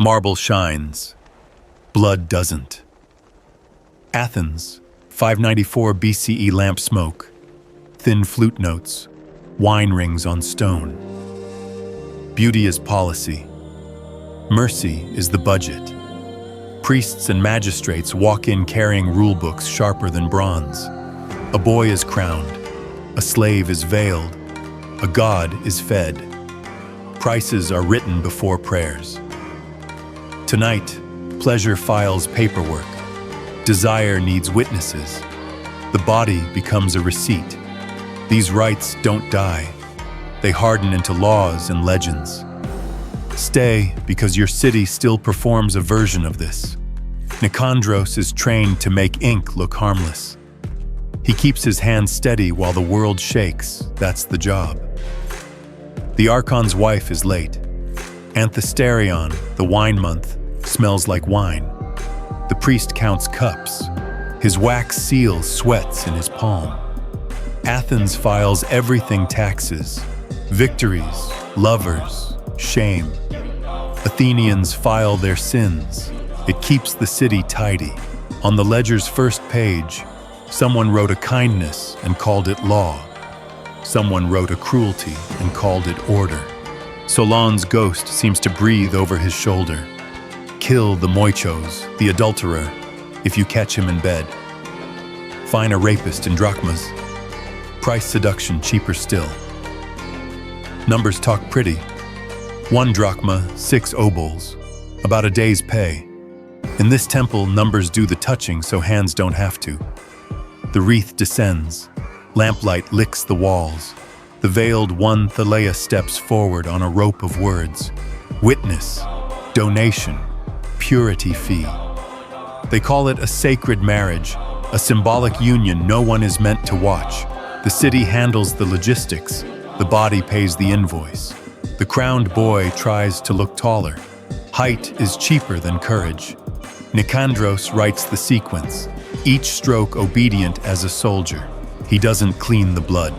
Marble shines, blood doesn't. Athens, 594 BCE lamp smoke, thin flute notes, wine rings on stone. Beauty is policy. Mercy is the budget. Priests and magistrates walk in carrying rulebooks sharper than bronze. A boy is crowned, a slave is veiled, a god is fed. Prices are written before prayers. Tonight, pleasure files paperwork. Desire needs witnesses. The body becomes a receipt. These rites don't die. They harden into laws and legends. Stay, because your city still performs a version of this. Nicandros is trained to make ink look harmless. He keeps his hand steady while the world shakes. That's the job. The Archon's wife is late. Anthesteria, the wine month, smells like wine. The priest counts cups. His wax seal sweats in his palm. Athens files everything: taxes, victories, lovers, shame. Athenians file their sins. It keeps the city tidy. On the ledger's first page, someone wrote a kindness and called it law. Someone wrote a cruelty and called it order. Solon's ghost seems to breathe over his shoulder. Kill the moicheos, the adulterer, if you catch him in bed. Fine a rapist in drachmas. Price seduction cheaper still. Numbers talk pretty. 1 drachma, 6 obols, about a day's pay. In this temple, numbers do the touching so hands don't have to. The wreath descends. Lamplight licks the walls. The veiled one thalamos steps forward on a rope of words. Witness, donation, purity fee. They call it a sacred marriage, a symbolic union no one is meant to watch. The city handles the logistics. The body pays the invoice. The crowned boy tries to look taller. Height is cheaper than courage. Nicandros writes the sequence, each stroke obedient as a soldier. He doesn't clean the blood.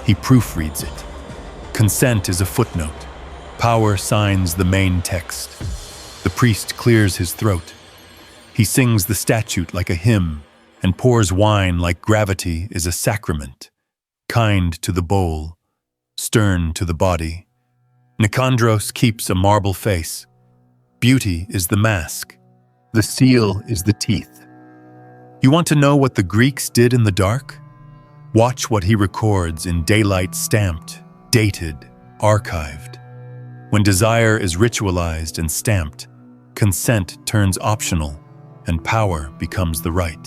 He proofreads it. Consent is a footnote. Power signs the main text. The priest clears his throat. He sings the statute like a hymn and pours wine like gravity is a sacrament. Kind to the bowl, stern to the body. Nicandros keeps a marble face. Beauty is the mask. The seal is the teeth. You want to know what the Greeks did in the dark? Watch what he records in daylight, stamped, dated, archived. When desire is ritualized and stamped, consent turns optional and power becomes the right.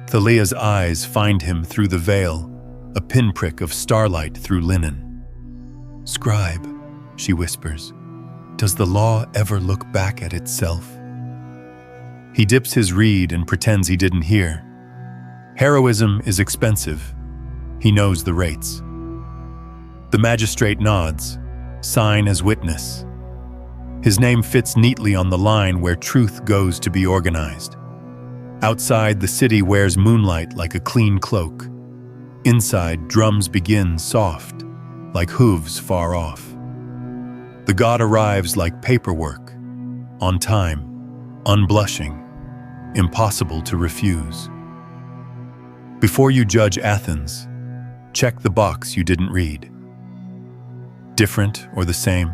Thalia's eyes find him through the veil, a pinprick of starlight through linen. Scribe, she whispers, does the law ever look back at itself? He dips his reed and pretends he didn't hear. Heroism is expensive. He knows the rates. The magistrate nods, sign as witness. His name fits neatly on the line where truth goes to be organized. Outside, the city wears moonlight like a clean cloak. Inside, drums begin soft, like hooves far off. The god arrives like paperwork, on time, unblushing, impossible to refuse. Before you judge Athens, check the box you didn't read. Different or the same?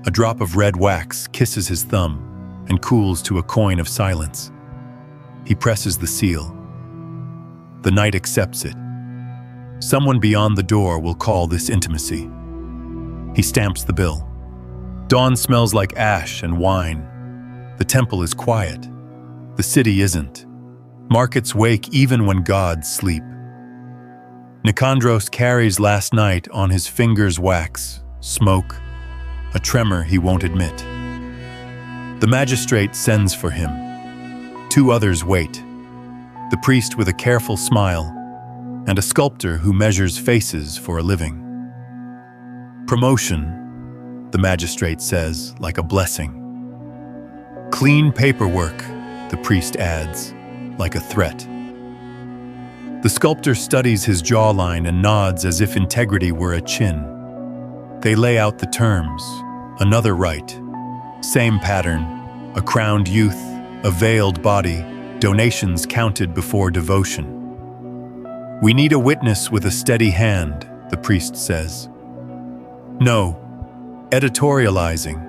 A drop of red wax kisses his thumb and cools to a coin of silence. He presses the seal. The night accepts it. Someone beyond the door will call this intimacy. He stamps the bill. Dawn smells like ash and wine. The temple is quiet. The city isn't. Markets wake even when gods sleep. Nicandros carries last night on his fingers wax, smoke, a tremor he won't admit. The magistrate sends for him. 2 others wait. The priest with a careful smile, and a sculptor who measures faces for a living. Promotion, the magistrate says, like a blessing. Clean paperwork, the priest adds, like a threat. The sculptor studies his jawline and nods as if integrity were a chin. They lay out the terms, another rite, Same pattern, a crowned youth, a veiled body, donations counted before devotion. "We need a witness with a steady hand," the priest says. "No, editorializing."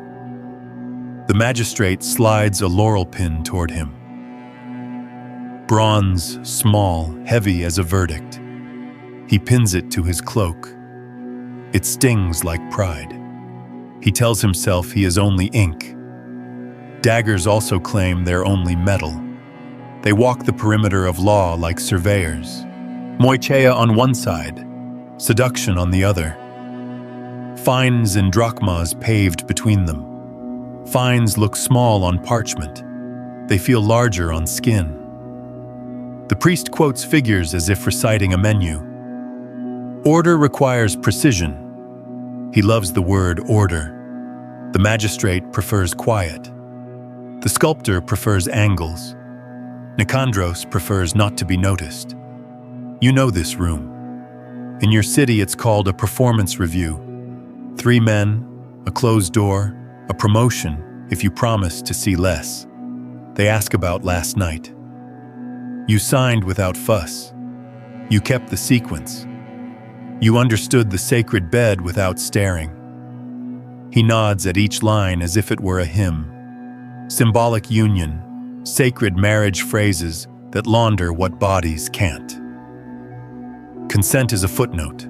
The magistrate slides a laurel pin toward him. Bronze, small, heavy as a verdict. He pins it to his cloak. It stings like pride. He tells himself he is only ink. Daggers also claim they're only metal. They walk the perimeter of law like surveyors. Moicheia on one side, seduction on the other. Fines and drachmas paved between them. Fines look small on parchment. They feel larger on skin. The priest quotes figures as if reciting a menu. Order requires precision. He loves the word order. The magistrate prefers quiet. The sculptor prefers angles. Nicandros prefers not to be noticed. You know this room. In your city, it's called a performance review. 3 men, a closed door, a promotion if you promise to see less. They ask about last night. You signed without fuss. You kept the sequence. You understood the sacred bed without staring. He nods at each line as if it were a hymn. Symbolic union, sacred marriage phrases that launder what bodies can't. Consent is a footnote.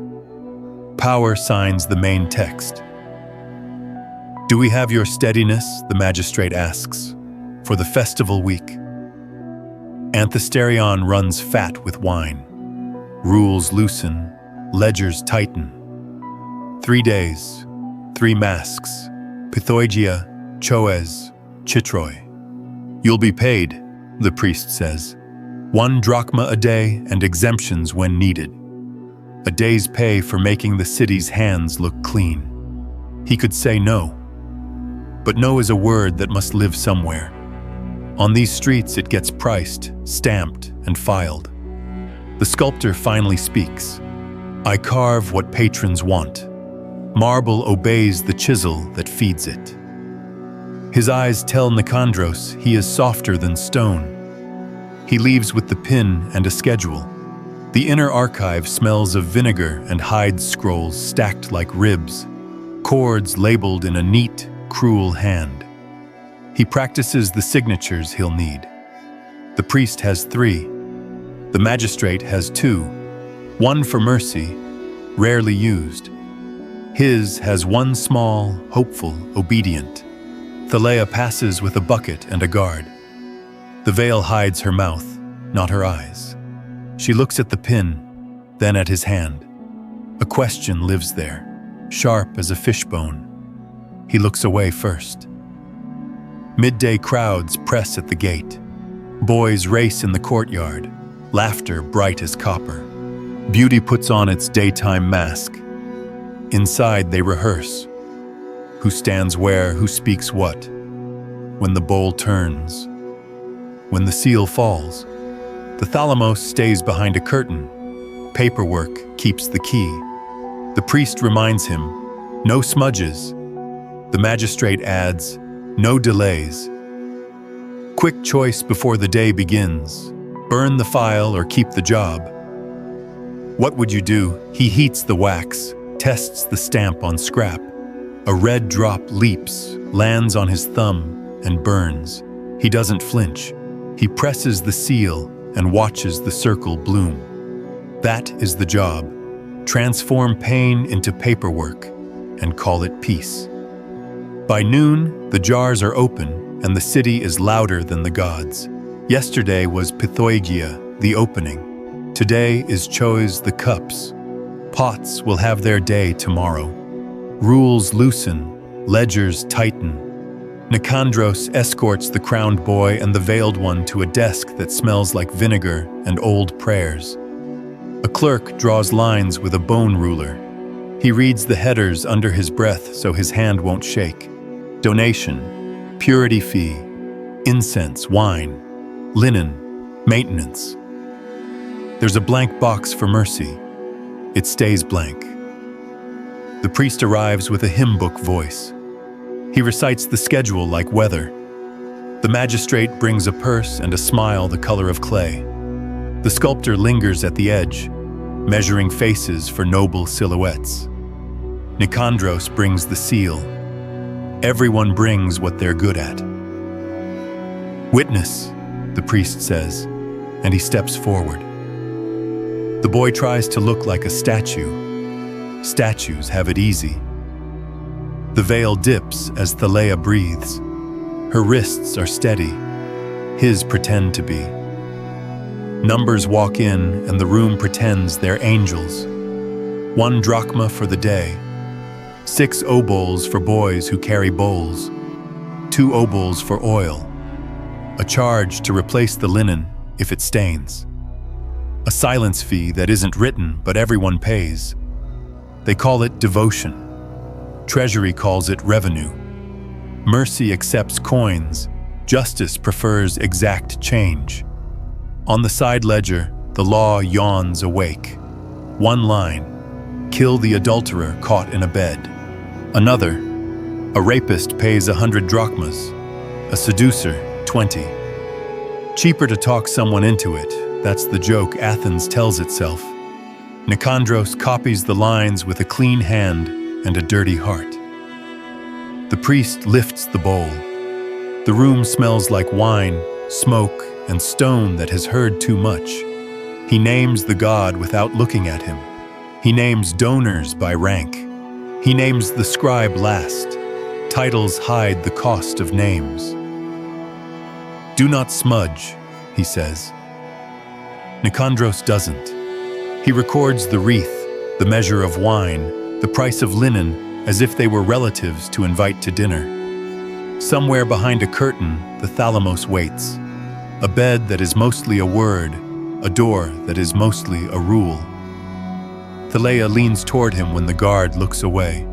Power signs the main text. "Do we have your steadiness?" the magistrate asks, "for the festival week?" Anthesteria runs fat with wine. Rules loosen, ledgers tighten. 3 days, 3 masks, Pythoigia, Choes, Chitroi. "You'll be paid," the priest says. 1 drachma a day and exemptions when needed. A day's pay for making the city's hands look clean. He could say no. But no is a word that must live somewhere. On these streets it gets priced, stamped, and filed. The sculptor finally speaks. "I carve what patrons want. Marble obeys the chisel that feeds it." His eyes tell Nicandros he is softer than stone. He leaves with the pin and a schedule. The inner archive smells of vinegar and hides scrolls stacked like ribs, chords labeled in a neat, cruel hand. He practices the signatures he'll need. The priest has 3. The magistrate has 2. 1 for mercy, rarely used. His has 1 small, hopeful, obedient. Thalea passes with a bucket and a guard. The veil hides her mouth, not her eyes. She looks at the pin, then at his hand. A question lives there, sharp as a fishbone. He looks away first. Midday crowds press at the gate. Boys race in the courtyard, laughter bright as copper. Beauty puts on its daytime mask. Inside they rehearse. Who stands where, who speaks what. When the bowl turns. When the seal falls. The thalamos stays behind a curtain. Paperwork keeps the key. The priest reminds him, no smudges. The magistrate adds, no delays. Quick choice before the day begins. Burn the file or keep the job. What would you do? He heats the wax, tests the stamp on scrap. A red drop leaps, lands on his thumb, and burns. He doesn't flinch. He presses the seal and watches the circle bloom. That is the job. Transform pain into paperwork and call it peace. By noon, the jars are open and the city is louder than the gods. Yesterday was Pythoigia, the opening. Today is Choes, the cups. Pots will have their day tomorrow. Rules loosen, ledgers tighten. Nicandros escorts the crowned boy and the veiled one to a desk that smells like vinegar and old prayers. A clerk draws lines with a bone ruler. He reads the headers under his breath so his hand won't shake. Donation, purity fee, incense, wine, linen, maintenance. There's a blank box for mercy. It stays blank. The priest arrives with a hymn book voice. He recites the schedule like weather. The magistrate brings a purse and a smile the color of clay. The sculptor lingers at the edge, measuring faces for noble silhouettes. Nicandros brings the seal. Everyone brings what they're good at. "Witness," the priest says, and he steps forward. The boy tries to look like a statue. Statues have it easy. The veil dips as Thalea breathes. Her wrists are steady. His pretend to be. Numbers walk in, and the room pretends they're angels. 1 drachma for the day. 6 obols for boys who carry bowls. 2 obols for oil. A charge to replace the linen if it stains. A silence fee that isn't written, but everyone pays. They call it devotion. Treasury calls it revenue. Mercy accepts coins. Justice prefers exact change. On the side ledger, the law yawns awake. 1 line: kill the adulterer caught in a bed. Another: a rapist pays 100 drachmas. A seducer, 20. Cheaper to talk someone into it. That's the joke Athens tells itself. Nicandros copies the lines with a clean hand and a dirty heart. The priest lifts the bowl. The room smells like wine, smoke, and stone that has heard too much. He names the god without looking at him. He names donors by rank. He names the scribe last. Titles hide the cost of names. "Do not smudge," he says. Nicandros doesn't. He records the wreath, the measure of wine, the price of linen, as if they were relatives to invite to dinner. Somewhere behind a curtain, the thalamos waits. A bed that is mostly a word, a door that is mostly a rule. Thalea leans toward him when the guard looks away.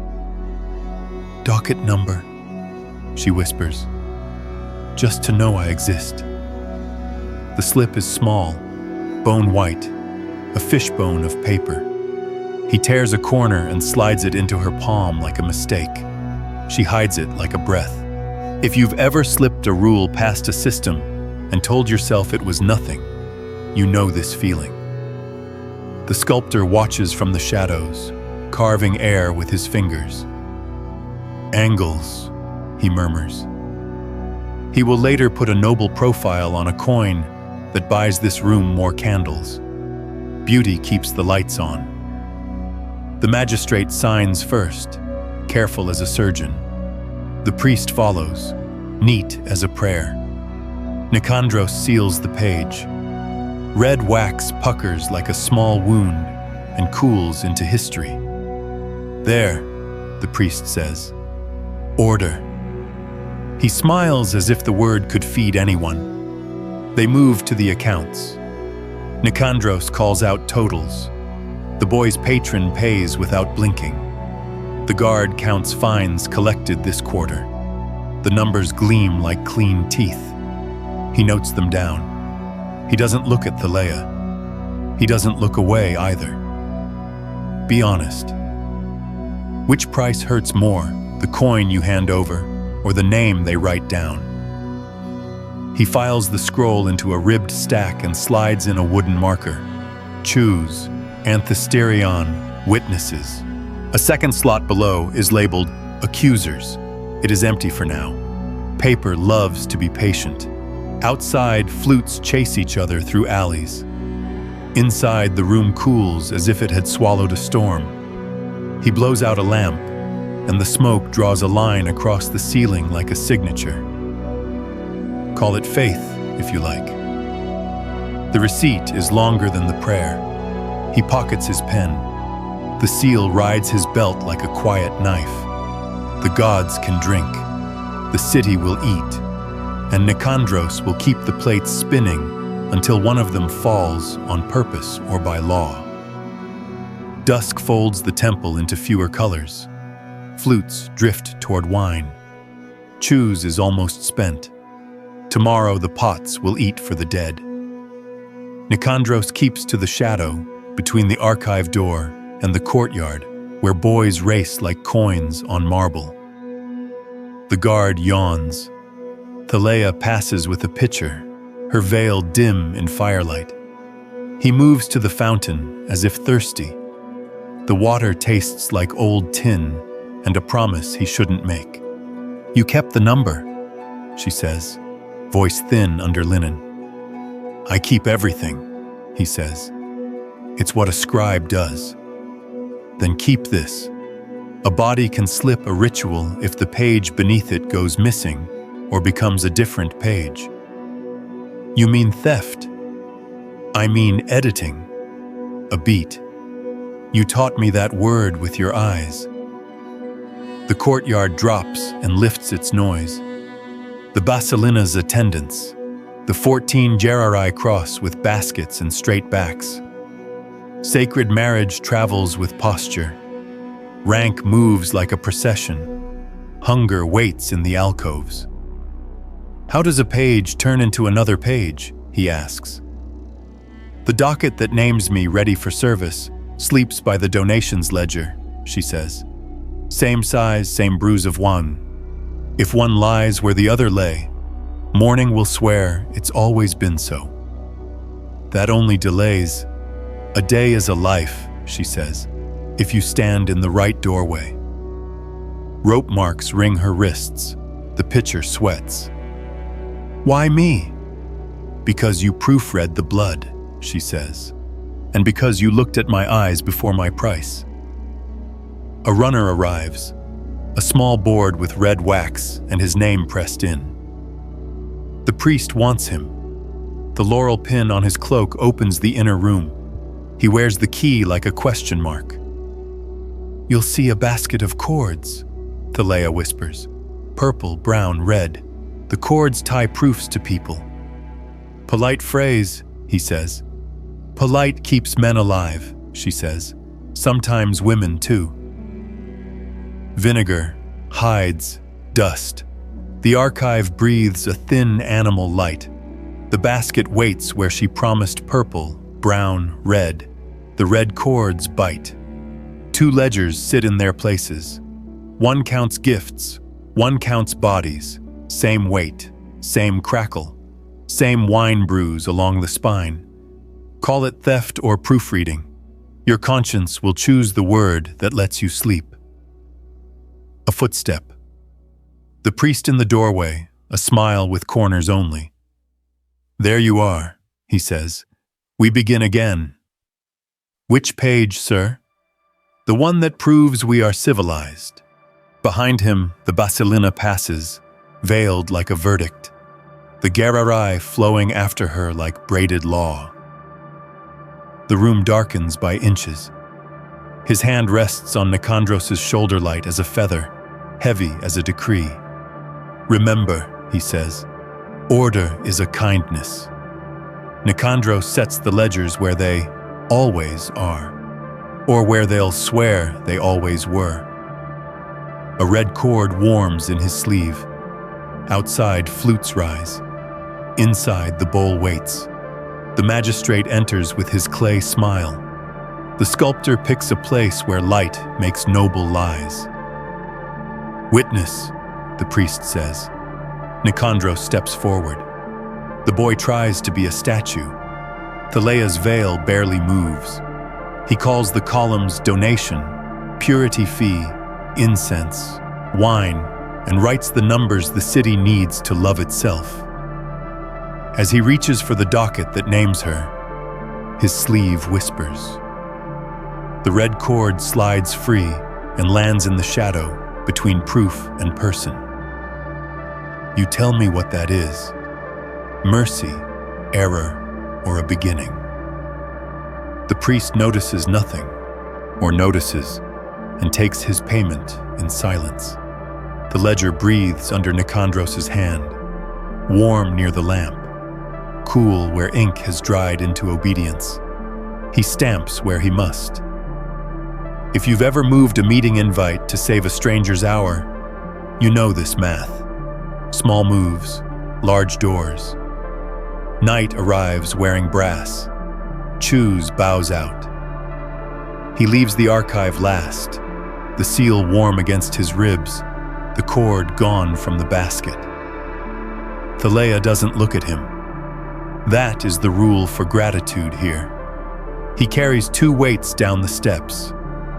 "Docket number," she whispers, "just to know I exist." The slip is small, bone white, a fishbone of paper. He tears a corner and slides it into her palm like a mistake. She hides it like a breath. If you've ever slipped a rule past a system and told yourself it was nothing, you know this feeling. The sculptor watches from the shadows, carving air with his fingers. "Angles," he murmurs. He will later put a noble profile on a coin that buys this room more candles. Beauty keeps the lights on. The magistrate signs first, careful as a surgeon. The priest follows, neat as a prayer. Nicandros seals the page. Red wax puckers like a small wound and cools into history. "There," the priest says. "Order." He smiles as if the word could feed anyone. They move to the accounts. Nicandros calls out totals. The boy's patron pays without blinking. The guard counts fines collected this quarter. The numbers gleam like clean teeth. He notes them down. He doesn't look at Thalea. He doesn't look away either. Be honest. Which price hurts more, the coin you hand over, or the name they write down? He files the scroll into a ribbed stack and slides in a wooden marker. Choose, Anthesteria, witnesses. A second slot below is labeled accusers. It is empty for now. Paper loves to be patient. Outside, flutes chase each other through alleys. Inside, the room cools as if it had swallowed a storm. He blows out a lamp, and the smoke draws a line across the ceiling like a signature. Call it faith, if you like. The receipt is longer than the prayer. He pockets his pen. The seal rides his belt like a quiet knife. The gods can drink. The city will eat. And Nicandros will keep the plates spinning until one of them falls on purpose or by law. Dusk folds the temple into fewer colors. Flutes drift toward wine. Choose is almost spent. Tomorrow the pots will eat for the dead. Nicandros keeps to the shadow between the archive door and the courtyard where boys race like coins on marble. The The guard yawns. Thalea passes with a pitcher, her veil dim in firelight. He moves to the fountain as if thirsty. The water tastes like old tin and a promise he shouldn't make. "You kept the number," she says, voice thin under linen. "I keep everything," he says. "It's what a scribe does." "Then keep this. A body can slip a ritual if the page beneath it goes missing or becomes a different page." "You mean theft?" "I mean editing. A beat. You taught me that word with your eyes." The courtyard drops and lifts its noise. The basilinna's attendants, the 14 gerarai cross with baskets and straight backs. Sacred marriage travels with posture. Rank moves like a procession. Hunger waits in the alcoves. "How does a page turn into another page?" he asks. "The docket that names me ready for service sleeps by the donations ledger," she says. "Same size, same bruise of one. If one lies where the other lay, morning will swear it's always been so. That only delays. A day is a life," she says, "if you stand in the right doorway." Rope marks ring her wrists. The pitcher sweats. "Why me?" "Because you proofread the blood," she says, "and because you looked at my eyes before my price." A runner arrives, a small board with red wax and his name pressed in. The priest wants him. The laurel pin on his cloak opens the inner room. He wears the key like a question mark. "You'll see a basket of cords," Thalea whispers. "Purple, brown, red. The cords tie proofs to people." "Polite phrase," he says. "Polite keeps men alive," she says. "Sometimes women too." Vinegar, hides, dust. The archive breathes a thin animal light. The basket waits where she promised purple, brown, red. The red cords bite. 2 ledgers sit in their places. One counts gifts, one counts bodies. Same weight, same crackle, same wine bruise along the spine. Call it theft or proofreading. Your conscience will choose the word that lets you sleep. A footstep. The priest in the doorway, a smile with corners only. "There you are," he says. "We begin again." "Which page, sir?" "The one that proves we are civilized." Behind him, the basilinna passes, veiled like a verdict, the gerarai flowing after her like braided law. The room darkens by inches. His hand rests on Nicandros's shoulder light as a feather, heavy as a decree. "Remember," he says, "order is a kindness." Nicandros sets the ledgers where they always are, or where they'll swear they always were. A red cord warms in his sleeve. Outside, flutes rise. Inside, the bowl waits. The magistrate enters with his clay smile. The sculptor picks a place where light makes noble lies. "Witness," the priest says. Nicandros steps forward. The boy tries to be a statue. Thalea's veil barely moves. He calls the columns donation, purity fee, incense, wine, and writes the numbers the city needs to love itself. As he reaches for the docket that names her, his sleeve whispers. The red cord slides free and lands in the shadow between proof and person. "You tell me what that is. Mercy, error, or a beginning." The priest notices nothing, or notices, and takes his payment in silence. The ledger breathes under Nicandros's hand, warm near the lamp, cool where ink has dried into obedience. He stamps where he must. If you've ever moved a meeting invite to save a stranger's hour, you know this math. Small moves, large doors. Night arrives wearing brass. Choose bows out. He leaves the archive last, the seal warm against his ribs. the cord gone from the basket. Thalea doesn't look at him. That is the rule for gratitude here. He carries 2 weights down the steps,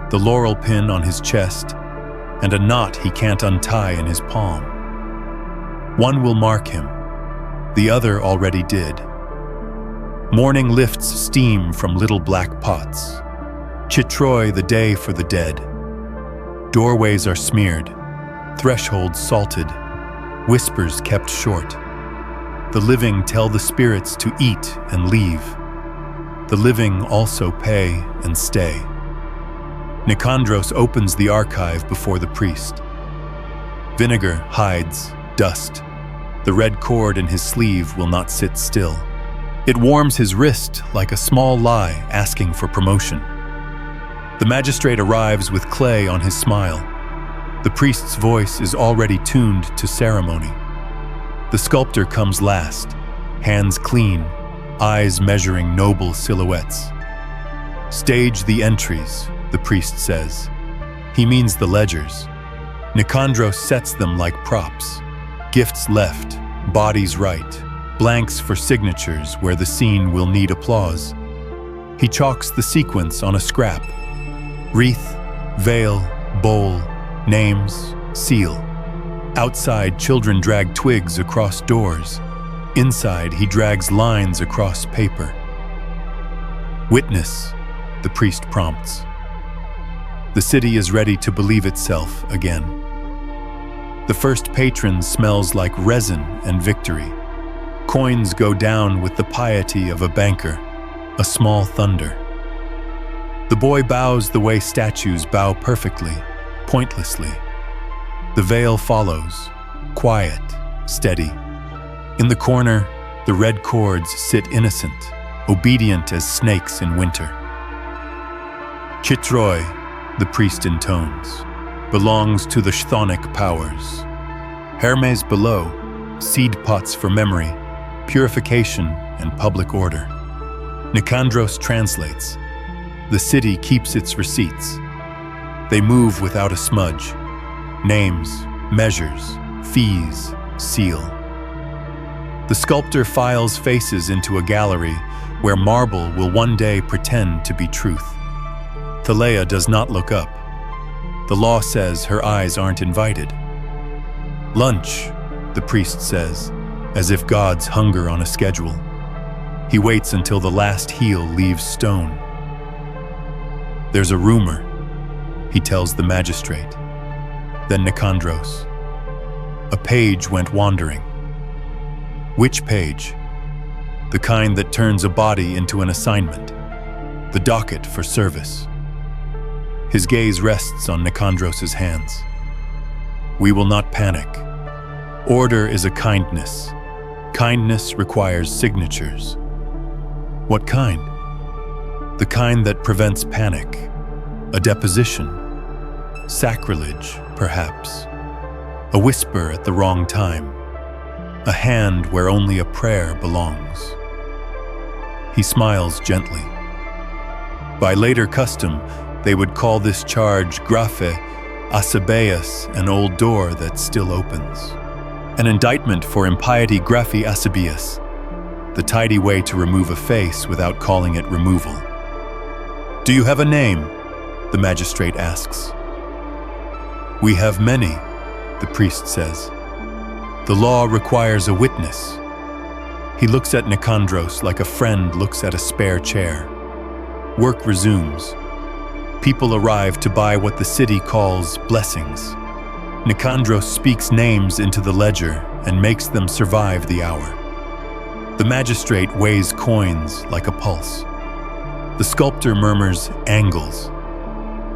the laurel pin on his chest, and a knot he can't untie in his palm. One will mark him, the other already did. Morning lifts steam from little black pots. Chitroi, the day for the dead. Doorways are smeared, thresholds salted, whispers kept short. The living tell the spirits to eat and leave. The living also pay and stay. Nicandros opens the archive before the priest. Vinegar hides dust. The red cord in his sleeve will not sit still. It warms his wrist like a small lie asking for promotion. The magistrate arrives with clay on his smile. The priest's voice is already tuned to ceremony. The sculptor comes last, hands clean, eyes measuring noble silhouettes. Stage the entries, the priest says. He means the ledgers. Nicandros sets them like props. Gifts left, bodies right, blanks for signatures where the scene will need applause. He chalks the sequence on a scrap. Wreath, veil, bowl, names, seal. Outside, children drag twigs across doors. Inside, he drags lines across paper. Witness, the priest prompts. The city is ready to believe itself again. The first patron smells like resin and victory. Coins go down with the piety of a banker, a small thunder. The boy bows the way statues bow perfectly, pointlessly. The veil follows, quiet, steady. In the corner, the red cords sit innocent, obedient as snakes in winter. Chitroi, the priest intones, belongs to the chthonic powers. Hermes below, seed pots for memory, purification and public order. Nicandros translates. The city keeps its receipts. They move without a smudge. Names, measures, fees, seal. The sculptor files faces into a gallery where marble will one day pretend to be truth. Thalea does not look up. The law says her eyes aren't invited. Lunch, the priest says, as if gods hunger on a schedule. He waits until the last heel leaves stone. There's a rumor, he tells the magistrate. Then Nicandros. A page went wandering. Which page? The kind that turns a body into an assignment. The docket for service. His gaze rests on Nicandros' hands. We will not panic. Order is a kindness. Kindness requires signatures. What kind? The kind that prevents panic. A deposition. Sacrilege, perhaps. A whisper at the wrong time. A hand where only a prayer belongs. He smiles gently. By later custom, they would call this charge graphe asabeus, an old door that still opens. An indictment for impiety graphe asabeus, the tidy way to remove a face without calling it removal. Do you have a name? The magistrate asks. We have many, the priest says. The law requires a witness. He looks at Nicandros like a friend looks at a spare chair. Work resumes. People arrive to buy what the city calls blessings. Nicandros speaks names into the ledger and makes them survive the hour. The magistrate weighs coins like a pulse. The sculptor murmurs angles.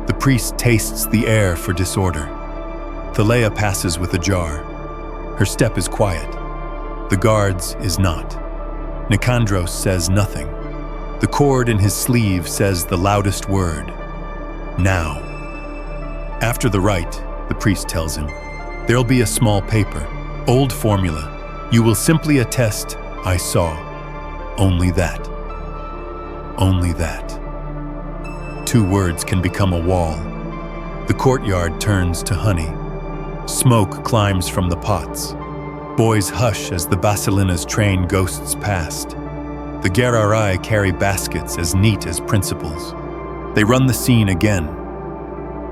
The priest tastes the air for disorder. Thalea passes with a jar. Her step is quiet. The guard's is not. Nicandros says nothing. The cord in his sleeve says the loudest word. Now. After the rite, the priest tells him, there'll be a small paper, old formula. You will simply attest, I saw. Only that. Only that. 2 words can become a wall. The courtyard turns to honey. Smoke climbs from the pots. Boys hush as the basilinna's train ghosts past. The gerarai carry baskets as neat as principals. They run the scene again.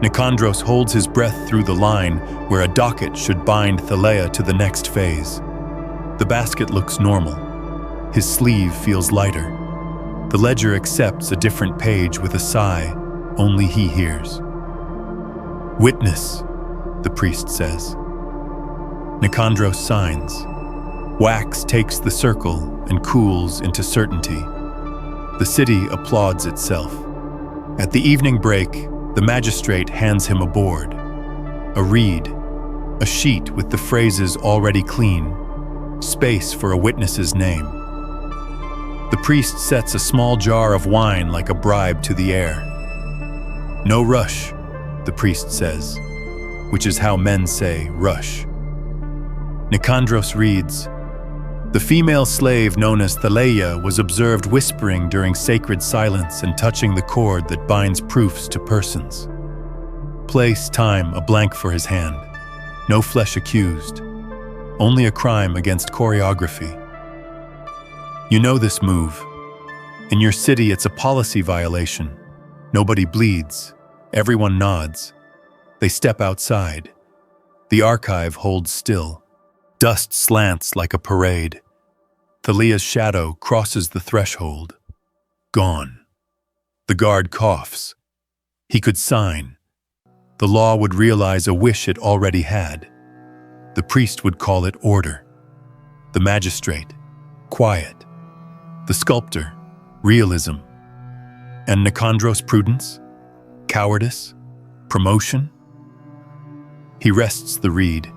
Nicandros holds his breath through the line where a docket should bind Thalea to the next phase. The basket looks normal. His sleeve feels lighter. The ledger accepts a different page with a sigh only he hears. "Witness," the priest says. Nicandros signs. Wax takes the circle and cools into certainty. The city applauds itself. At the evening break, the magistrate hands him a board. A reed, a sheet with the phrases already clean, space for a witness's name. The priest sets a small jar of wine like a bribe to the air. "No rush," the priest says, which is how men say rush. Nicandros reads, "The female slave known as Thalea was observed whispering during sacred silence and touching the cord that binds proofs to persons." Place, time, a blank for his hand. No flesh accused. Only a crime against choreography. You know this move. In your city, it's a policy violation. Nobody bleeds. Everyone nods. They step outside. The archive holds still. Dust slants like a parade. Thalea's shadow crosses the threshold. Gone. The guard coughs. He could sign. The law would realize a wish it already had. The priest would call it order. The magistrate, quiet. The sculptor, realism. And Nicandros' prudence, cowardice, promotion. He rests the reed.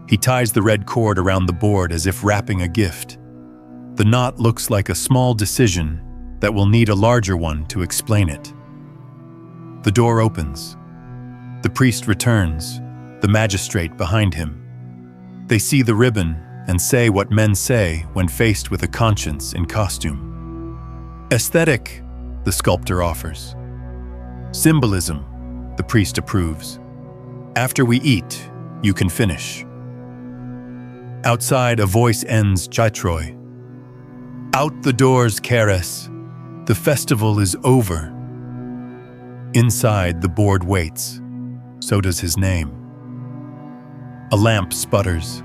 He ties the red cord around the board as if wrapping a gift. The knot looks like a small decision that will need a larger one to explain it. The door opens. The priest returns, the magistrate behind him. They see the ribbon and say what men say when faced with a conscience in costume. Aesthetic, the sculptor offers. Symbolism, the priest approves. After we eat, you can finish. Outside, a voice ends Chaitroi. Out the doors, Keres. The festival is over. Inside, the board waits. So does his name. A lamp sputters.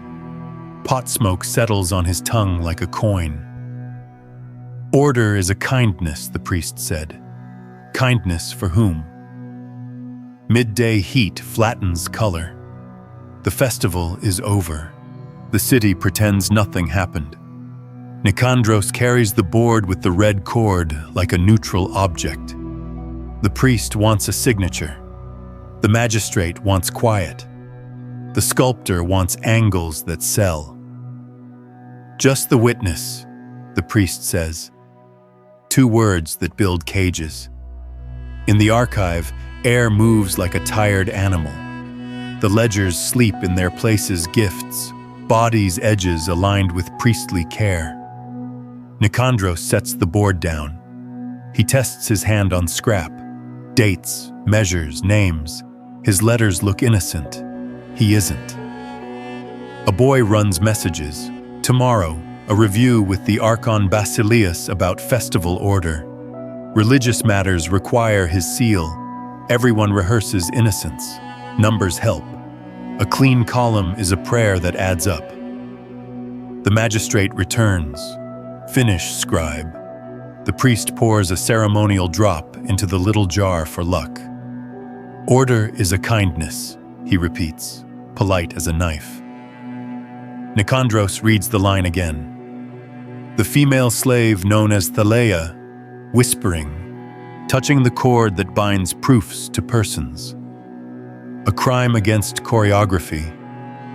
Pot smoke settles on his tongue like a coin. Order is a kindness, the priest said. Kindness for whom? Midday heat flattens color. The festival is over. The city pretends nothing happened. Nicandros carries the board with the red cord like a neutral object. The priest wants a signature. The magistrate wants quiet. The sculptor wants angles that sell. Just the witness, the priest says. 2 words that build cages. In the archive, air moves like a tired animal. The ledgers sleep in their places gifts, bodies' edges aligned with priestly care. Nicandros sets the board down. He tests his hand on scrap. Dates, measures, names. His letters look innocent. He isn't. A boy runs messages. Tomorrow, a review with the Archon Basileus about festival order. Religious matters require his seal. Everyone rehearses innocence. Numbers help. A clean column is a prayer that adds up. The magistrate returns. Finish, scribe. The priest pours a ceremonial drop into the little jar for luck. Order is a kindness, he repeats, polite as a knife. Nicandros reads the line again. The female slave known as Thalea, whispering, touching the cord that binds proofs to persons. A crime against choreography.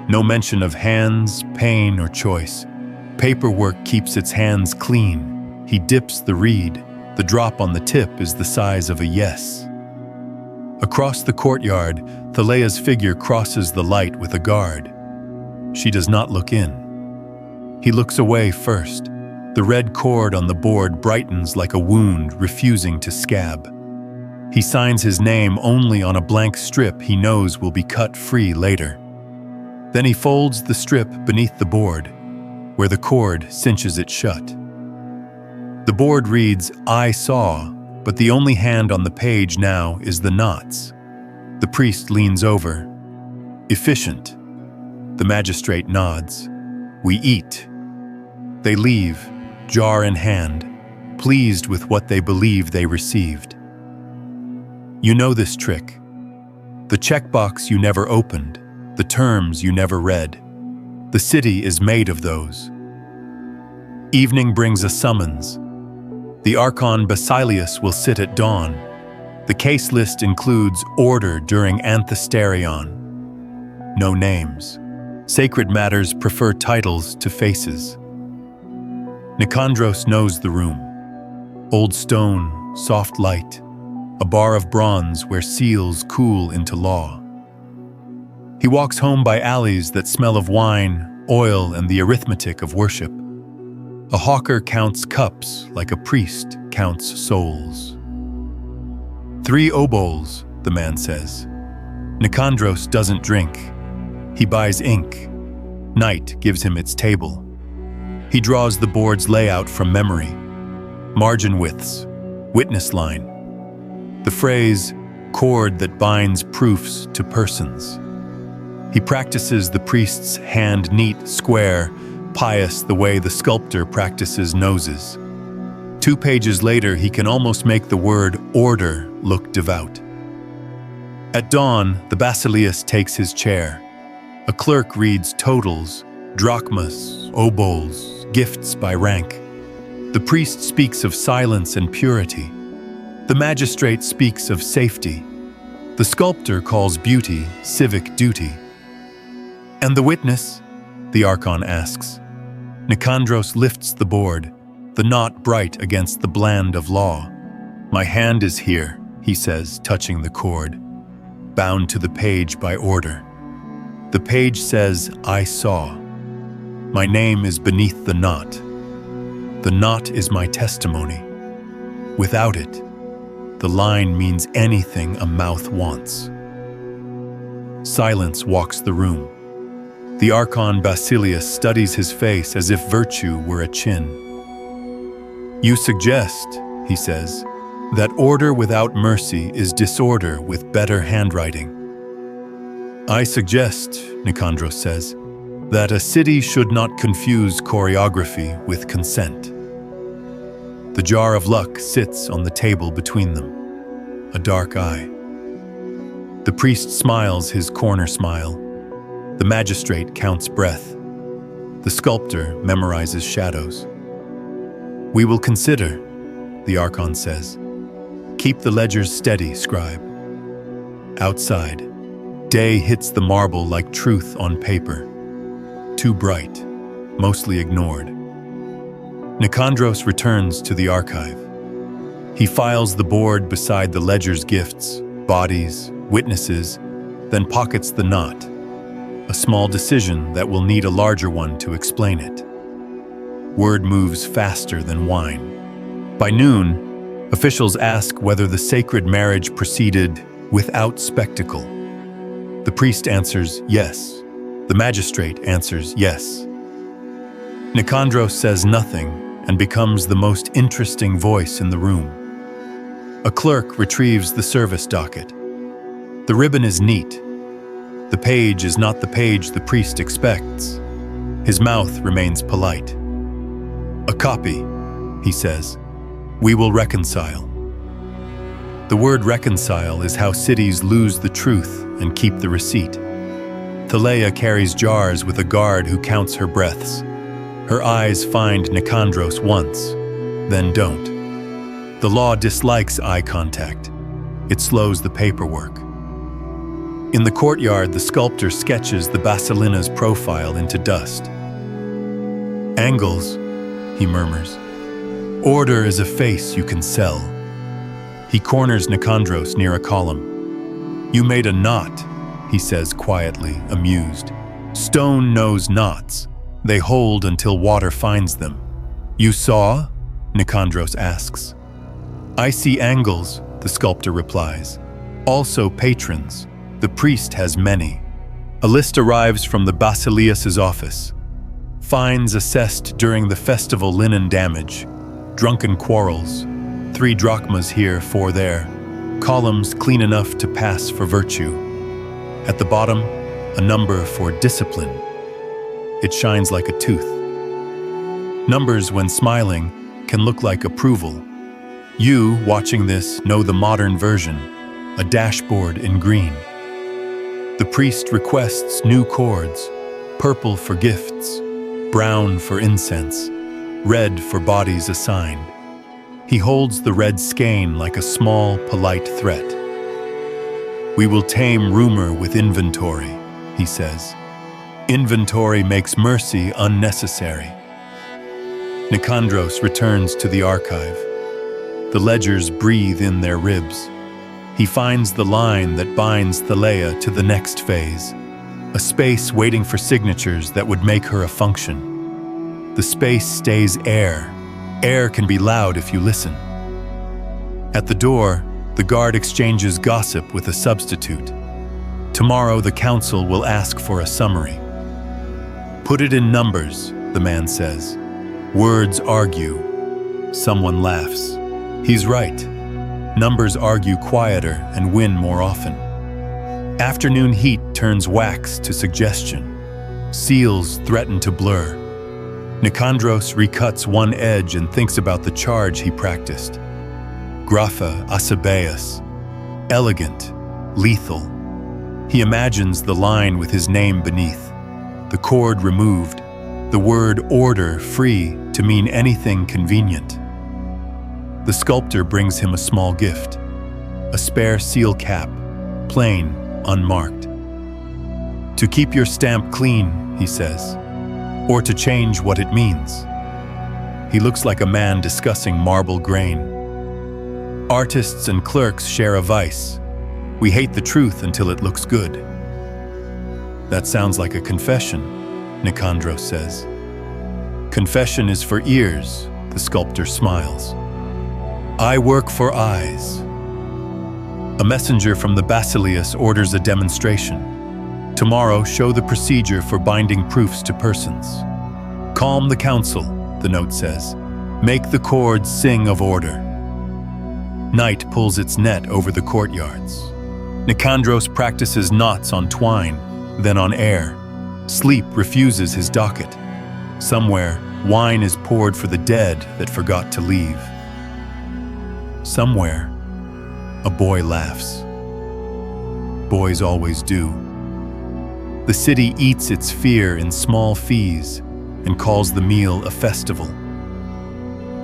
No mention of hands, pain, or choice. Paperwork keeps its hands clean. He dips the reed. The drop on the tip is the size of a yes. Across the courtyard, Thalea's figure crosses the light with a guard. She does not look in. He looks away first. The red cord on the board brightens like a wound refusing to scab. He signs his name only on a blank strip he knows will be cut free later. Then he folds the strip beneath the board, where the cord cinches it shut. The board reads, "I saw," but the only hand on the page now is the knots. The priest leans over. "Efficient." The magistrate nods. "We eat." They leave, jar in hand, pleased with what they believe they received. You know this trick. The checkbox you never opened, the terms you never read. The city is made of those. Evening brings a summons. The Archon Basilius will sit at dawn. The case list includes order during Anthesterion. No names. Sacred matters prefer titles to faces. Nicandros knows the room. Old stone, soft light, a bar of bronze where seals cool into law. He walks home by alleys that smell of wine, oil, and the arithmetic of worship. A hawker counts cups like a priest counts souls. 3 obols, the man says. Nicandros doesn't drink. He buys ink. Night gives him its table. He draws the board's layout from memory. Margin widths, witness line. The phrase, cord that binds proofs to persons. He practices the priest's hand neat, square, pious the way the sculptor practices noses. 2 pages later, he can almost make the word order look devout. At dawn, the Basilius takes his chair. A clerk reads totals, drachmas, obols, gifts by rank. The priest speaks of silence and purity. The magistrate speaks of safety. The sculptor calls beauty civic duty. And the witness? The Archon asks. Nicandros lifts the board, the knot bright against the bland of law. My hand is here, he says, touching the cord, bound to the page by order. The page says, I saw. My name is beneath the knot. The knot is my testimony. Without it, the line means anything a mouth wants. Silence walks the room. The Archon Basilius studies his face as if virtue were a chin. You suggest, he says, that order without mercy is disorder with better handwriting. I suggest, Nicandros says, that a city should not confuse choreography with consent. The jar of luck sits on the table between them, a dark eye. The priest smiles his corner smile. The magistrate counts breath. The sculptor memorizes shadows. We will consider, the Archon says. Keep the ledgers steady, scribe. Outside, day hits the marble like truth on paper. Too bright, mostly ignored. Nicandros returns to the archive. He files the board beside the ledger's gifts, bodies, witnesses, then pockets the knot, a small decision that will need a larger one to explain it. Word moves faster than wine. By noon, officials ask whether the sacred marriage proceeded without spectacle. The priest answers yes. The magistrate answers yes. Nicandros says nothing and becomes the most interesting voice in the room. A clerk retrieves the service docket. The ribbon is neat. The page is not the page the priest expects. His mouth remains polite. A copy, he says. We will reconcile. The word reconcile is how cities lose the truth and keep the receipt. Thalea carries jars with a guard who counts her breaths. Her eyes find Nicandros once, then don't. The law dislikes eye contact. It slows the paperwork. In the courtyard, the sculptor sketches the basilinna's profile into dust. Angles, he murmurs. Order is a face you can sell. He corners Nicandros near a column. You made a knot, he says quietly, amused. Stone knows knots. They hold until water finds them. You saw? Nicandros asks. I see angles, the sculptor replies. Also patrons. The priest has many. A list arrives from the basileus's office. Fines assessed during the festival linen damage, drunken quarrels, 3 drachmas here, 4 there, columns clean enough to pass for virtue. At the bottom, a number for discipline. It shines like a tooth. Numbers, when smiling, can look like approval. You, watching this, know the modern version, a dashboard in green. The priest requests new chords, purple for gifts, brown for incense, red for bodies assigned. He holds the red skein like a small, polite threat. We will tame rumor with inventory, he says. Inventory makes mercy unnecessary. Nicandros returns to the archive. The ledgers breathe in their ribs. He finds the line that binds Thalea to the next phase, a space waiting for signatures that would make her a function. The space stays air. Air can be loud if you listen. At the door, the guard exchanges gossip with a substitute. Tomorrow the council will ask for a summary. Put it in numbers, the man says. Words argue. Someone laughs. He's right. Numbers argue quieter and win more often. Afternoon heat turns wax to suggestion. Seals threaten to blur. Nicandros recuts one edge and thinks about the charge he practiced. Grapha Asabeus. Elegant, lethal. He imagines the line with his name beneath, the cord removed, the word order free to mean anything convenient. The sculptor brings him a small gift, a spare seal cap, plain, unmarked. To keep your stamp clean, he says, or to change what it means. He looks like a man discussing marble grain. Artists and clerks share a vice. We hate the truth until it looks good. That sounds like a confession, Nicandros says. Confession is for ears, the sculptor smiles. I work for eyes. A messenger from the Basileus orders a demonstration. Tomorrow, show the procedure for binding proofs to persons. Calm the council, the note says. Make the chords sing of order. Night pulls its net over the courtyards. Nicandros practices knots on twine, then on air. Sleep refuses his docket. Somewhere, wine is poured for the dead that forgot to leave. Somewhere, a boy laughs. Boys always do. The city eats its fear in small fees and calls the meal a festival.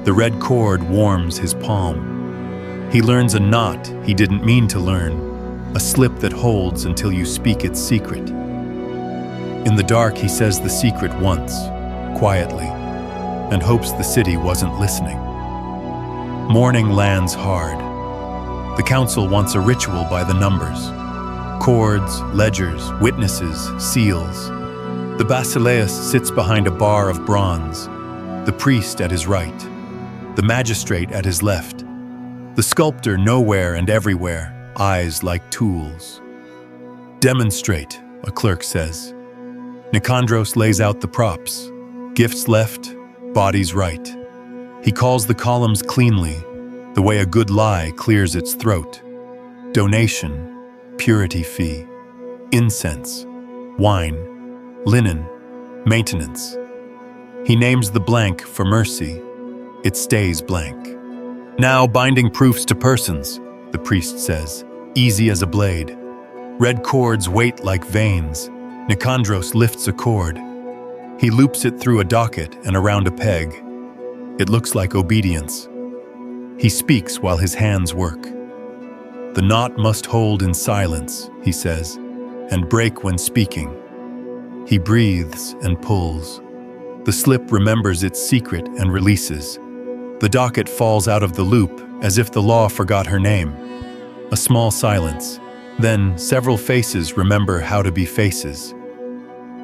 The red cord warms his palm. He learns a knot he didn't mean to learn, a slip that holds until you speak its secret. In the dark, he says the secret once, quietly, and hopes the city wasn't listening. Morning lands hard. The council wants a ritual by the numbers. Chords, ledgers, witnesses, seals. The Basileus sits behind a bar of bronze, the priest at his right, the magistrate at his left, the sculptor nowhere and everywhere, eyes like tools. Demonstrate, a clerk says. Nicandros lays out the props. Gifts left, bodies right. He calls the columns cleanly, the way a good lie clears its throat. Donation, purity fee, incense, wine, linen, maintenance. He names the blank for mercy. It stays blank. Now binding proofs to persons, the priest says, easy as a blade. Red cords wait like veins. Nicandros lifts a cord. He loops it through a docket and around a peg. It looks like obedience. He speaks while his hands work. The knot must hold in silence, he says, and break when speaking. He breathes and pulls. The slip remembers its secret and releases. The docket falls out of the loop as if the law forgot her name. A small silence. Then several faces remember how to be faces.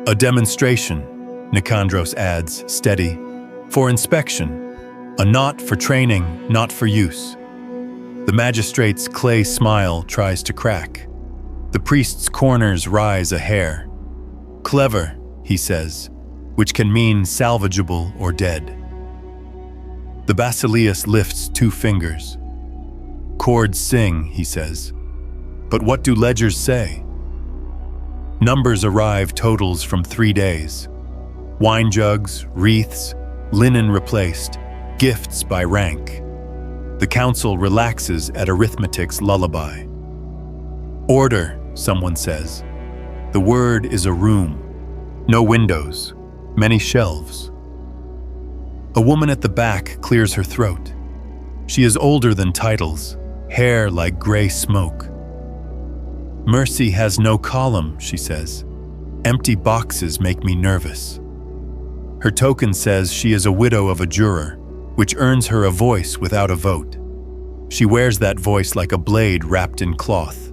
A demonstration, Nicandros adds, steady. For inspection. A knot for training, not for use. The magistrate's clay smile tries to crack. The priest's corners rise a hair. Clever, he says, which can mean salvageable or dead. The basileus lifts 2 fingers. Chords sing, he says. But what do ledgers say? Numbers arrive totals from 3 days. Wine jugs, wreaths, linen replaced, gifts by rank. The council relaxes at arithmetic's lullaby. Order, someone says. The word is a room. No windows, many shelves. A woman at the back clears her throat. She is older than titles, hair like gray smoke. Mercy has no column, she says. Empty boxes make me nervous. Her token says she is a widow of a juror, which earns her a voice without a vote. She wears that voice like a blade wrapped in cloth.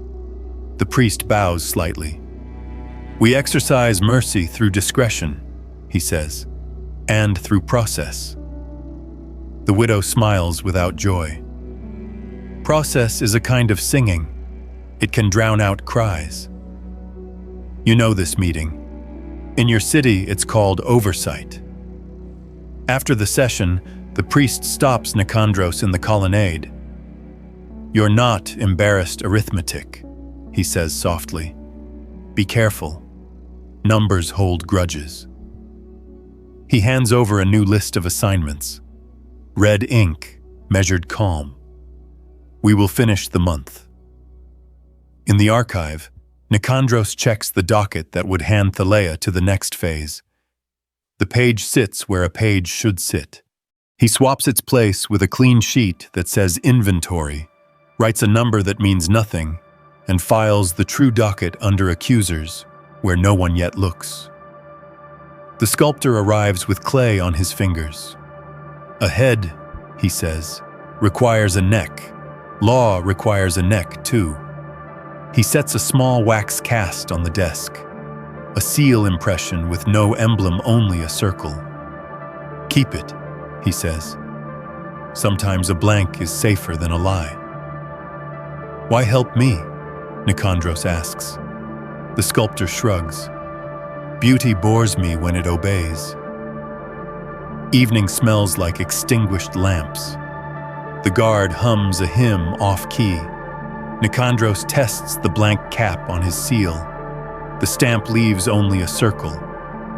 The priest bows slightly. We exercise mercy through discretion, he says, and through process. The widow smiles without joy. Process is a kind of singing. It can drown out cries. You know this meeting. In your city, it's called oversight. After the session, the priest stops Nicandros in the colonnade. You're not embarrassed arithmetic, he says softly. Be careful. Numbers hold grudges. He hands over a new list of assignments. Red ink, measured calm. We will finish the month. In the archive, Nicandros checks the docket that would hand Thalea to the next phase. The page sits where a page should sit. He swaps its place with a clean sheet that says inventory, writes a number that means nothing, and files the true docket under accusers, where no one yet looks. The sculptor arrives with clay on his fingers. A head, he says, requires a neck. Law requires a neck, too. He sets a small wax cast on the desk. A seal impression with no emblem, only a circle. Keep it, he says. Sometimes a blank is safer than a lie. Why help me? Nicandros asks. The sculptor shrugs. Beauty bores me when it obeys. Evening smells like extinguished lamps. The guard hums a hymn off-key. Nicandros tests the blank cap on his seal. The stamp leaves only a circle.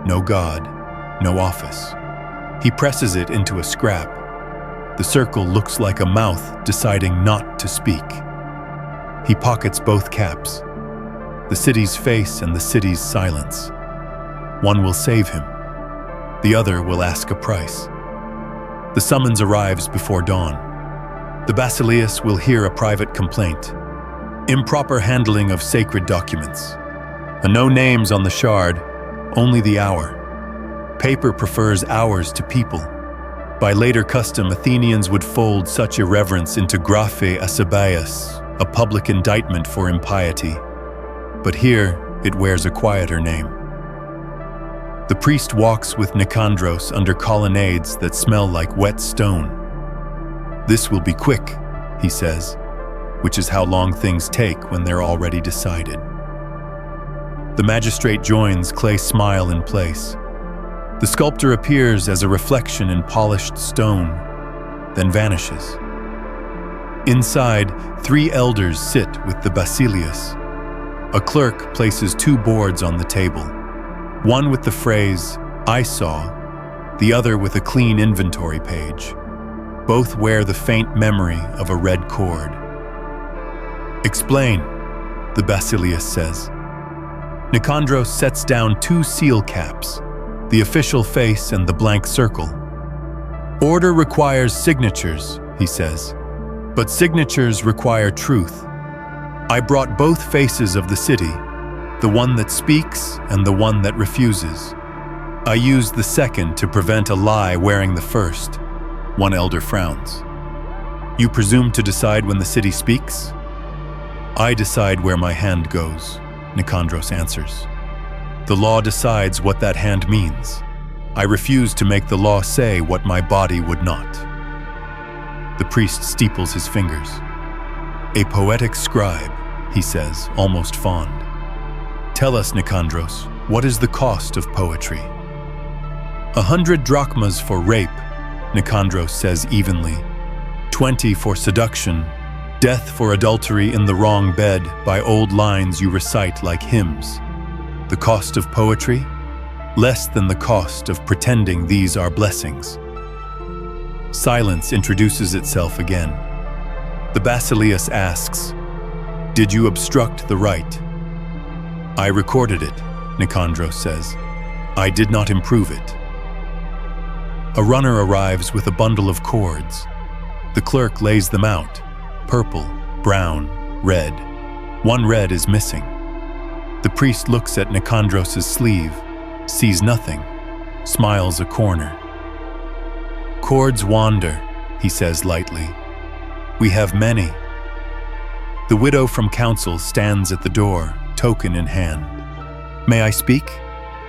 No god, no office. He presses it into a scrap. The circle looks like a mouth deciding not to speak. He pockets both caps. The city's face and the city's silence. One will save him. The other will ask a price. The summons arrives before dawn. The basileus will hear a private complaint. Improper handling of sacred documents. No names on the shard, only the hour. Paper prefers hours to people. By later custom, Athenians would fold such irreverence into graphe asabias, a public indictment for impiety. But here, it wears a quieter name. The priest walks with Nicandros under colonnades that smell like wet stone. This will be quick, he says, which is how long things take when they're already decided. The magistrate joins Clay's smile in place. The sculptor appears as a reflection in polished stone, then vanishes. Inside, 3 elders sit with the basileus. A clerk places 2 boards on the table, one with the phrase, I saw, the other with a clean inventory page. Both wear the faint memory of a red cord. Explain, the basileus says. Nicandros sets down 2 seal caps, the official face and the blank circle. Order requires signatures, he says, but signatures require truth. I brought both faces of the city, the one that speaks and the one that refuses. I used the second to prevent a lie wearing the first. One elder frowns. You presume to decide when the city speaks? I decide where my hand goes, Nicandros answers. The law decides what that hand means. I refuse to make the law say what my body would not. The priest steeples his fingers. A poetic scribe, he says, almost fond. Tell us, Nicandros, What is the cost of poetry? 100 drachmas for rape, Nicandros says evenly. 20 for seduction, death for adultery in the wrong bed by old lines you recite like hymns. The cost of poetry? Less than the cost of pretending these are blessings. Silence introduces itself again. The basileus asks, "Did you obstruct the rite?" "I recorded it," Nicandros says. "I did not improve it." A runner arrives with a bundle of cords. The clerk lays them out, purple, brown, red. One red is missing. The priest looks at Nicandros's sleeve, sees nothing, smiles a corner. "Cords wander," he says lightly. "We have many." The widow from council stands at the door, token in hand. "May I speak?"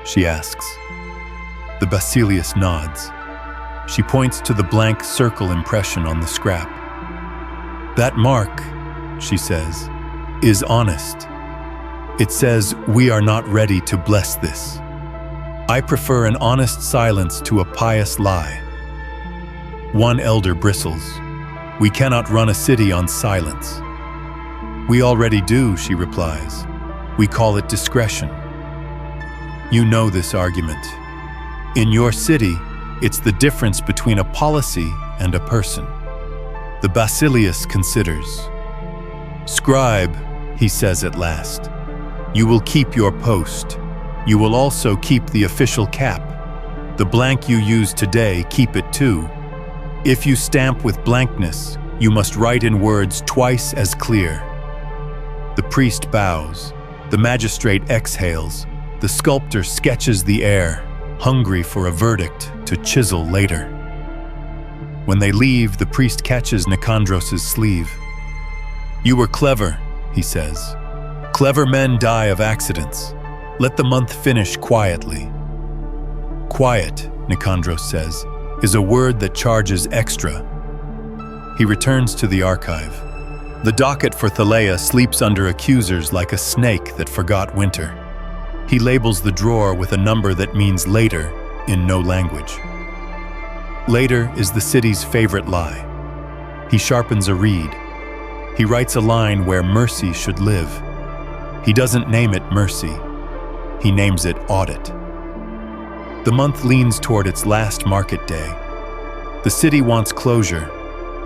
she asks. The basileus nods. She points to the blank circle impression on the scrap. "That mark," she says, "is honest. It says we are not ready to bless this. I prefer an honest silence to a pious lie." One elder bristles. "We cannot run a city on silence." "We already do," she replies. "We call it discretion." You know this argument. In your city, it's the difference between a policy and a person. The basileus considers. "Scribe," he says at last, "you will keep your post. You will also keep the official cap. The blank you use today, keep it too. If you stamp with blankness, you must write in words twice as clear." The priest bows. The magistrate exhales. The sculptor sketches the air, hungry for a verdict to chisel later. When they leave, the priest catches Nicandros's sleeve. "You were clever," he says. "Clever men die of accidents. Let the month finish quietly." "Quiet," Nicandros says, "is a word that charges extra." He returns to the archive. The docket for Thalea sleeps under accusers like a snake that forgot winter. He labels the drawer with a number that means later in no language. Later is the city's favorite lie. He sharpens a reed. He writes a line where mercy should live. He doesn't name it mercy. He names it audit. The month leans toward its last market day. The city wants closure,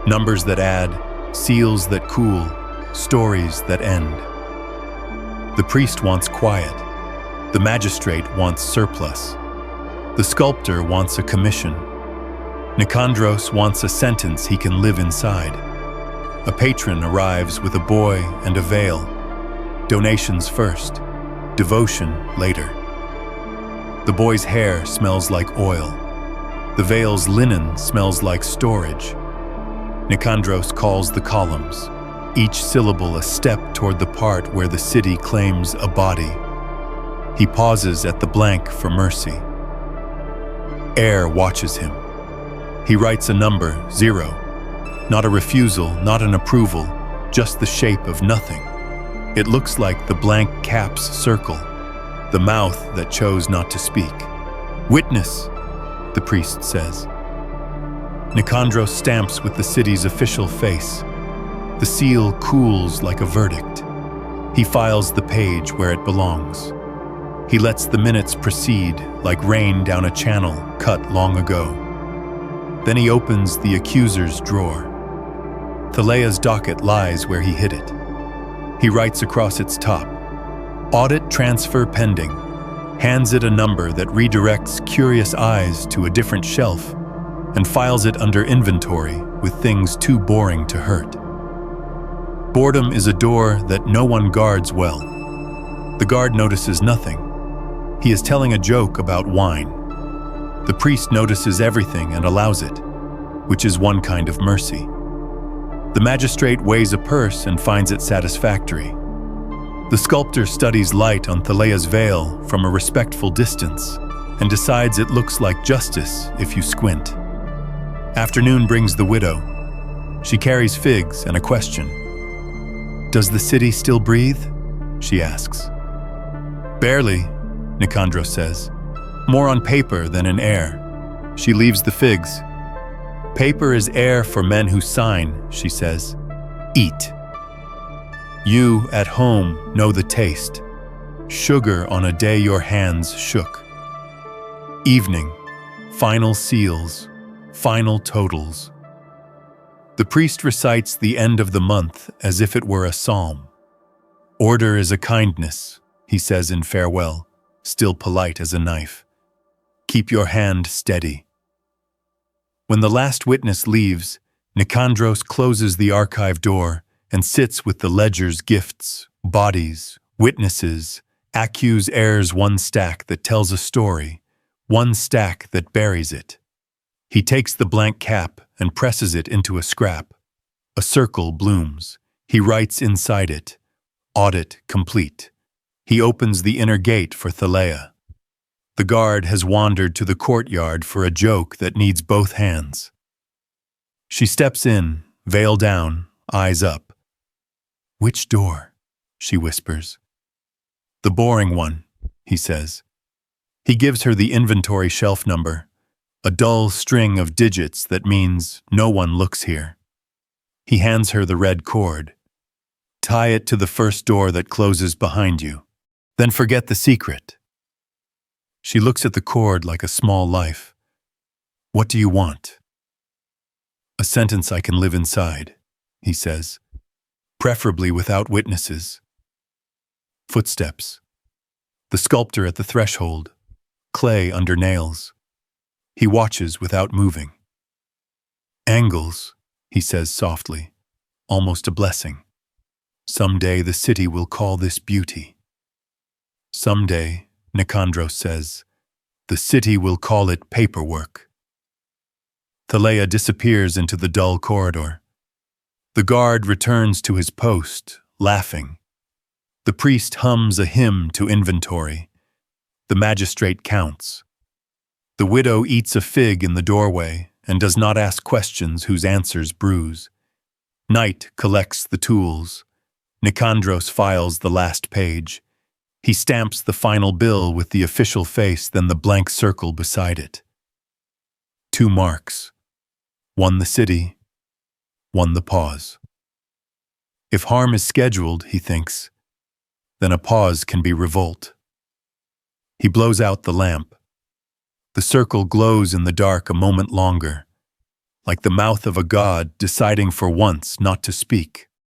numbers that add, seals that cool, stories that end. The priest wants quiet. The magistrate wants surplus. The sculptor wants a commission. Nicandros wants a sentence he can live inside. A patron arrives with a boy and a veil. Donations first, devotion later. The boy's hair smells like oil. The veil's linen smells like storage. Nicandros calls the columns, each syllable a step toward the part where the city claims a body. He pauses at the blank for mercy. Air watches him. He writes a number, 0. Not a refusal, not an approval, just the shape of nothing. It looks like the blank cap's circle, the mouth that chose not to speak. "Witness," the priest says. Nicandros stamps with the city's official face. The seal cools like a verdict. He files the page where it belongs. He lets the minutes proceed like rain down a channel cut long ago. Then he opens the accuser's drawer. Thalea's docket lies where he hid it. He writes across its top, "Audit transfer pending," hands it a number that redirects curious eyes to a different shelf, and files it under inventory with things too boring to hurt. Boredom is a door that no one guards well. The guard notices nothing. He is telling a joke about wine. The priest notices everything and allows it, which is one kind of mercy. The magistrate weighs a purse and finds it satisfactory. The sculptor studies light on Thalea's veil from a respectful distance and decides it looks like justice if you squint. Afternoon brings the widow. She carries figs and a question. "Does the city still breathe?" she asks. "Barely," Nicandros says. More on paper than in air. She leaves the figs. Paper is air for men who sign, she says. Eat. You, at home, know the taste. Sugar on a day your hands shook. Evening. Final seals. Final totals. The priest recites the end of the month as if it were a psalm. Order is a kindness, he says in farewell, still polite as a knife. Keep your hand steady. When the last witness leaves, Nicandros closes the archive door and sits with the ledger's gifts, bodies, witnesses, accuse heirs, one stack that tells a story, one stack that buries it. He takes the blank cap and presses it into a scrap. A circle blooms. He writes inside it, audit complete. He opens the inner gate for Thalea. The guard has wandered to the courtyard for a joke that needs both hands. She steps in, veil down, eyes up. Which door? She whispers. The boring one, he says. He gives her the inventory shelf number, a dull string of digits that means no one looks here. He hands her the red cord. Tie it to the first door that closes behind you. Then forget the secret. She looks at the cord like a small life. What do you want? A sentence I can live inside, he says, preferably without witnesses. Footsteps. The sculptor at the threshold, clay under nails. He watches without moving. Angles, he says softly, almost a blessing. Someday the city will call this beauty. Someday, Nicandros says, the city will call it paperwork. Thalea disappears into the dull corridor. The guard returns to his post, laughing. The priest hums a hymn to inventory. The magistrate counts. The widow eats a fig in the doorway and does not ask questions whose answers bruise. Night collects the tools. Nicandros files the last page. He stamps the final bill with the official face, then the blank circle beside it. 2 marks. One the city, one the pause. If harm is scheduled, he thinks, then a pause can be revolt. He blows out the lamp. The circle glows in the dark a moment longer, like the mouth of a god deciding for once not to speak.